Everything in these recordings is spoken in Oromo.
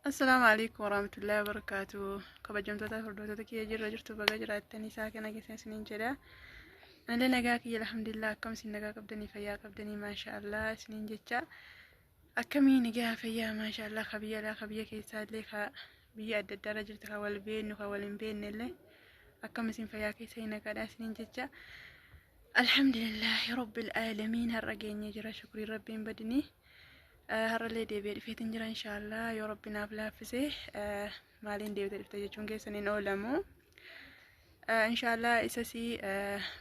السلام عليكم ورحمة الله وبركاته. كبجمتها فردوتها كي يجر رجرت بجرا التاني ساكنة جسنا سنين جدا. أنا لنا جاكي الحمد لله كم سنة جاك بدني فيا كبدني ما شاء الله سنين جدا. أكمي نجاها فيا ما شاء الله خبيا لا خبيا كي ساد لك بيا الدرجة تخول بين وخول بين اللي أكمي سن فيا كي سينا كذا سنين جدا. الحمد لله رب العالمين هالرجين يجرا شكري ربي بدني. هرلي ديبي في تنجر إن شاء الله يا ربنا بلا فسه مالين ديبي تفتح جونجي سنين أولمو إن شاء الله إساسي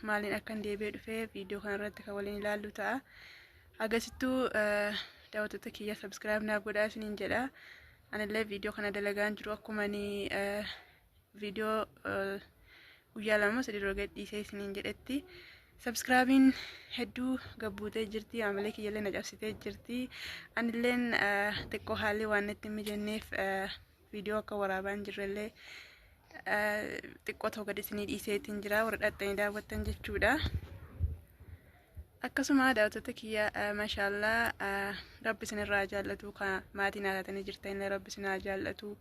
مالين أكن ديبي في فيديو كان ردك ولين لالو تا أجازتو دعوتو تكيا سبسكرايب نابودا سنين جدا. أنا اللي فيديو كان دلقان جروكم أني فيديو ويالامو سدي روجت إيساي سنين جدتي سبسكرايبين هدو قبوتة جرتي عملك يلي نجاسيتي جرتي أنا لين تكو حالي وانت مجنف فيديو كورابان جرلي تكو توقع سنين إيساي تنجرا وردت تنجدا وتنجدا أكسما دعوتك ما شاء الله رب سن الرجال لتوقع ما تنا تنجرتين لرب سن الرجال لتو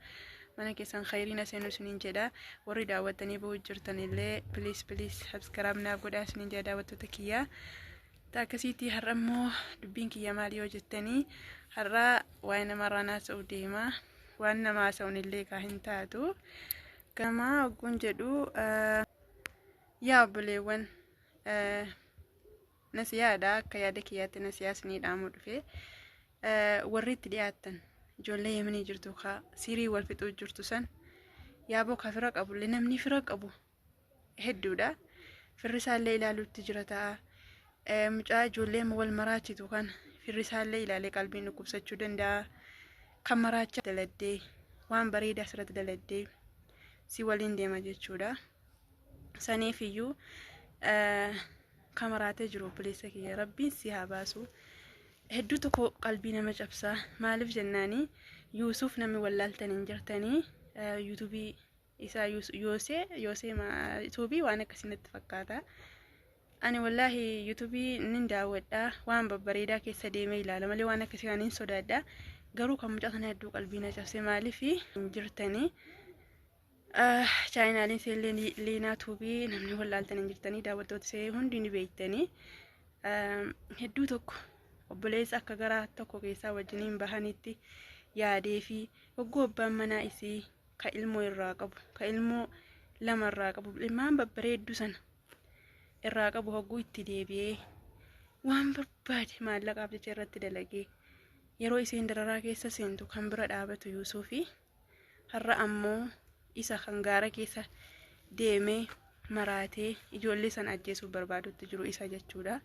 mana kesan khairina senu sinin jeda warri daawatani boo jirtan illee please subscribe na godha sinin jeda daawwattoota kiyya taakasiiti har'ammoo dubbiin kiyya maali yoo jettanii har'a waa'ee namarraa sa'u deema waan nama sa'un illee ka hin taatu kama ogun jedhu yaa buleewwan nasiyaada akka yaada kiyyaatti nasiyaasni dhaamu dhufe warri itti dhiyaatan ijoollee yemanii jirtu ka sirii wal fixuu jirtu san yaaboo ka fira qabu illee namni fira qabu hedduudha. Firri isaallee ilaaluutti jira ta'a mucaa ijoollee wal maraachitu kan firri isaallee ilaalee qalbiin dhukkubsachuu danda'a. Kan maraacha daladdee waan bareedaa asirratti daladdee si waliin deema jechuudha. Saniif iyyuu kan maraatee jiru obboleessa kiyya rabbiin si haa baasu. hedduu tokko qalbii nama cabsaa maaliif jennaani Yuusuf namni wallaaltan hin jirtanii yuutuubii isaa yoosee yuutuubii waan akkasitti fakkaata. Ani wallaahi yuutuubii nin daawwadha waan babbareedaa keessa deemee ilaala malee waan akkasii kan hin sodaadha. Garuu kan mucaa sana hedduu qalbii na cabsee maaliif hin jirtanii chaayinaaliin seellee liinaa tuubii namni wallaaltan hin jirtanii daawwattoota see hundi ni beektanii hedduu tokko obboleessa akka garaa tokko keessaa wajjiniin bahanitti yaadee fi waggoo abbaan manaa isii ka ilmoo irraa qabu ka ilmoo lama irraa qabu ilmaan babbareedduu sana irraa qabu hogguu itti deebi'ee waan barbaade maallaqaaf jecha irratti dalagee yeroo isiin dararaa keessa seentu kan bira dhaabatu Yuusufi har'a ammoo isa kan gaara keessa deemee maraatee ijoollee sana ajjeesuuf barbaadutti jiru isa jechuudha.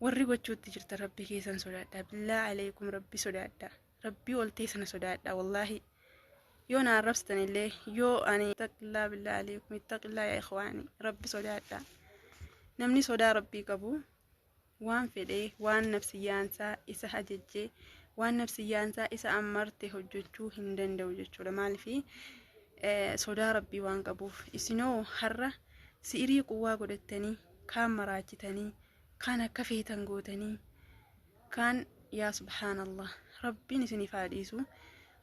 warri gochuutti jirta rabbi keessan sodaadha billaa alaykum rabbi sodaadha rabbi oltee sana sodaadha wallahi yoo na arrabstan illee yoo ani taqillaa billaa alaykum ittaqillaa yaa ikhwaani rabbi sodaadha namni sodaa rabbii qabu waan fedhee waan nafsiyyaansaa isa ajajjee waan nafsiyyaansaa isa ammarte hojjechuu hin danda'u jechuudha. Maalifi sodaa rabbii waan qabuuf isinoo har'a siirii quwwaa godhattanii kaan maraachitanii كان كفيتن قوتني كان يا سبحان الله ربي نسني فاديسو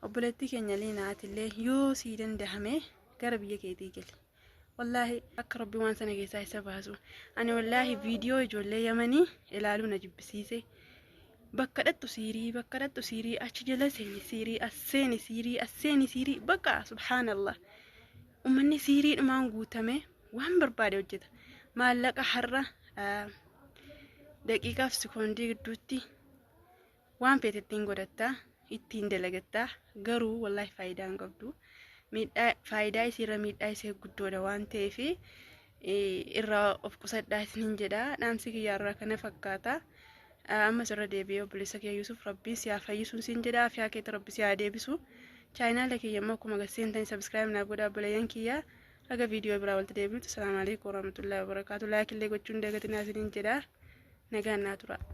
وبلتي كان يلينا عتله يو سيدن دهمه قرب يكيدي قل والله أقرب وان سنة جيساي سبازو أنا والله فيديو يجولي يمني إلالو نجيب سيسي بكرت سيري أشجلسني سيري سيري بكا سبحان الله ومني سيري ما نقوتمه وهم بربادي وجد ما لك حرة دقيقة في سكوندي قدوتي وان بيتتين قدتا ittiin dalagatta garuu wallahi faayidaan qabdu faayidaa isirra miidhaa isee guddoodha waan ta'eef irraa of qusadhaa isinin jedha. Dhaamsi kiyyaarraa kana fakkaata. Amma sirra deebi'ee obboleessa kiyya Yuusuf rabbiin si haa fayyisuun sin jedha fi hakeeta rabbi si haa deebisu. Chaayinaala kiyya immoo akkuma gaseentanii sabskiraayib naa godhaa obboleeyyan kiyya. Aga viidiyoo biraa walitti deebi'utti salaamu alaikum warahmatullahi wabarakaatu. Laayikillee gochuun dagatinaa isinin jedha. Nagaan naa tura.